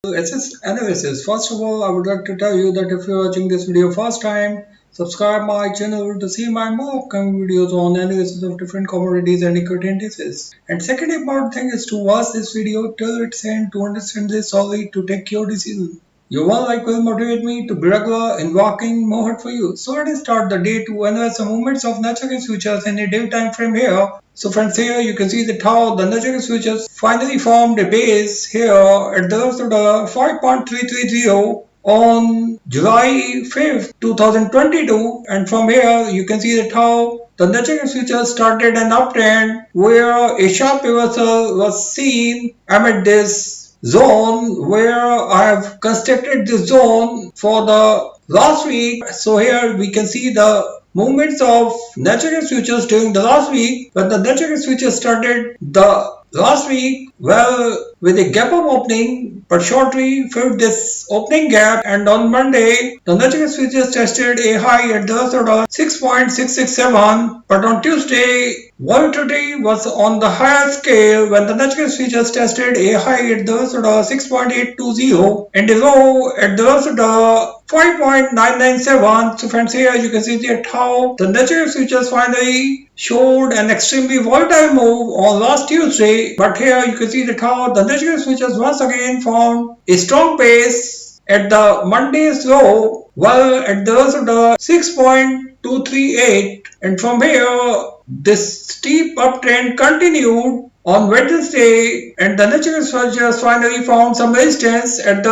SS analysis. First of all, I would like to tell you that if you're watching this video first time, subscribe my channel to see my more upcoming videos on analysis of different commodities and equity indices. And second important thing is to watch this video till its end to understand this solely to take your decision. Your one like will motivate me to be regular in working more for you. So let us start the day to analyze the movements of natural gas futures in a daily time frame here. So friends, here you can see that how the natural gas futures finally formed a base here at the sort of 5.330 on July 5th, 2022, and from here you can see that how the natural gas futures started an uptrend where a sharp reversal was seen amid this zone where I have constructed this zone for the last week. So here we can see the movements of natural gas futures during the last week. When the natural gas futures started the last week, well, with a gap up opening, but shortly filled this opening gap, and on Monday the natural gas futures tested a high at the sort of 6.667, but on Tuesday volatility was on the higher scale when the natural gas futures tested a high at the sort of 6.820 and a low at the sort of 5.997. So friends, here you can see that how the natural gas futures finally showed an extremely volatile move on last Tuesday, but here you can see that how the natural gas futures once again found a strong base at the Monday's low, while at the sort of 6.238, and from here this steep uptrend continued on Wednesday, and the natural gas futures finally found some resistance at the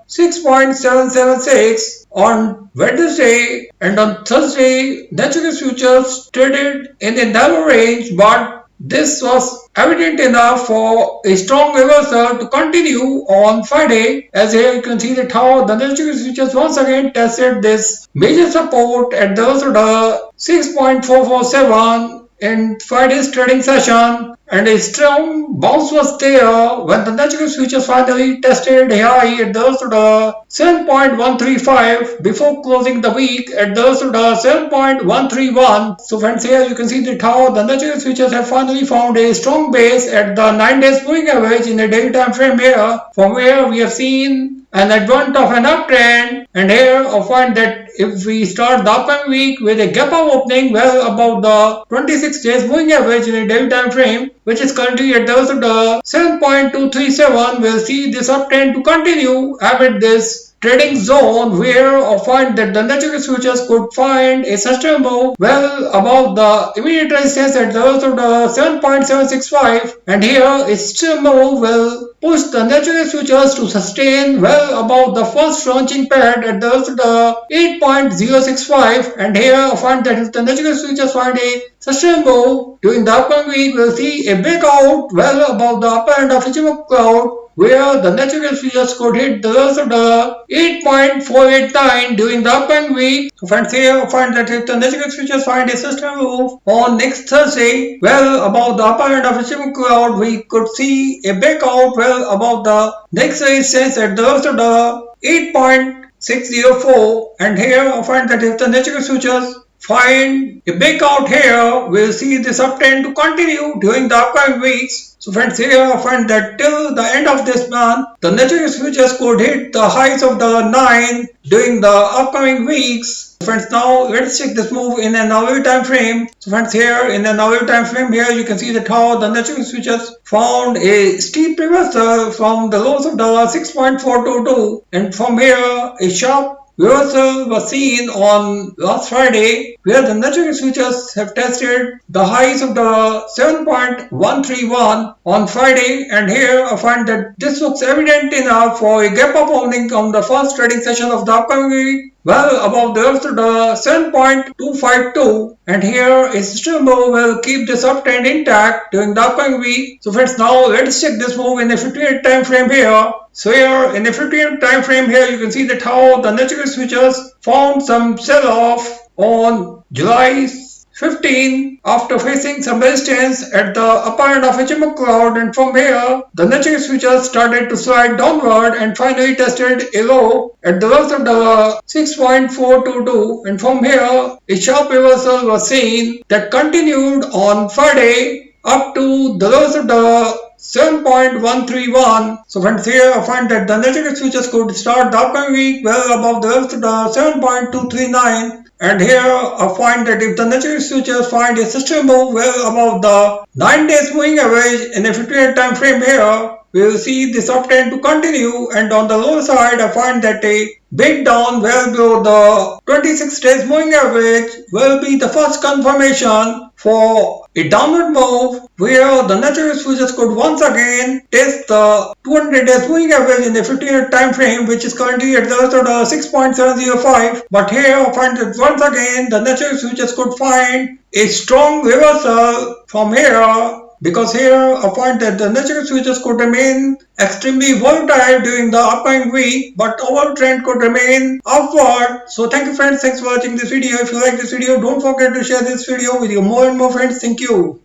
6.776 on Wednesday, and on Thursday natural gas futures traded in a narrow range, but this was evident enough for a strong reversal to continue on Friday, as here you can see that how the natural gas futures once again tested this major support at the 6.447 in Friday's trading session, and a strong bounce was there when the natural gas futures finally tested a high at the 7.135 before closing the week at the 7.131. So friends, here you can see that how the natural gas futures have finally found a strong base at the 9 days moving average in a daily time frame here, from where we have seen an advent of an uptrend, and here I find that if we start the upcoming week with a gap up opening well above the 26 days moving average in a daily time frame, which is currently at the 7.237, we'll see this uptrend to continue amid this trading zone where I find that the natural gas futures could find a sustainable well above the immediate resistance at the 7.765, and here a sustainable will push the natural gas futures to sustain well above the first launching pad at the 8.065, and here I find that if the natural gas futures find a sustainable during the upcoming week, we'll see a breakout well above the upper end of Ichimoku cloud where the natural gas futures could hit the lows of the 8.489 during the upcoming week. So friends, here I find that if the natural gas futures find a sustainable move on next Thursday, well above the upper end of Ichimoku cloud, we could see a breakout well above the next resistance at the lows of the 8.604, and here I find that if the natural gas futures find a breakout here, we'll see this uptrend to continue during the upcoming weeks. So friends, here I find that till the end of this month, the natural gas futures could hit the highs of the 9 during the upcoming weeks. Friends, now let's check this move in an hourly time frame. So friends, here in an hourly time frame, here you can see that how the natural gas futures found a steep reversal from the lows of the 6.422, and from here a sharp reversal was seen on last Friday, where the natural gas futures have tested the highs of the 7.131 on Friday, and here I find that this looks evident enough for a gap up opening on the first trading session of the upcoming week, well above the 7.252, and here a sustainable will keep this uptrend intact during the upcoming week. So friends, now let's check this move in a 58 time frame here. So here in a 58 time frame here you can see that how the natural gas futures found some sell off on July 15 after facing some resistance at the upper end of Ichimoku cloud, and from here the natural gas futures started to slide downward and finally tested a low at the lows of the 6.422, and from here a sharp reversal was seen that continued on Friday up to the lows of the 7.131. So friends, here I find that the natural futures could start the upcoming week well above the 7.239. And here I find that if the natural futures find a sustainable well above the 9 days moving average in a 58 time frame here, we will see this uptrend to continue, and on the lower side I find that a big down well below the 26 days moving average will be the first confirmation for a downward move where the natural futures could once again test the 200 days moving average in the 15-minute time frame, which is currently at the 6.705. But here I find that once again the natural futures could find a strong reversal from here, because here I find that the natural futures could remain extremely volatile during the upcoming week, but overall trend could remain upward. So thank you friends, thanks for watching this video. If you like this video, don't forget to share this video with your more and more friends. Thank you.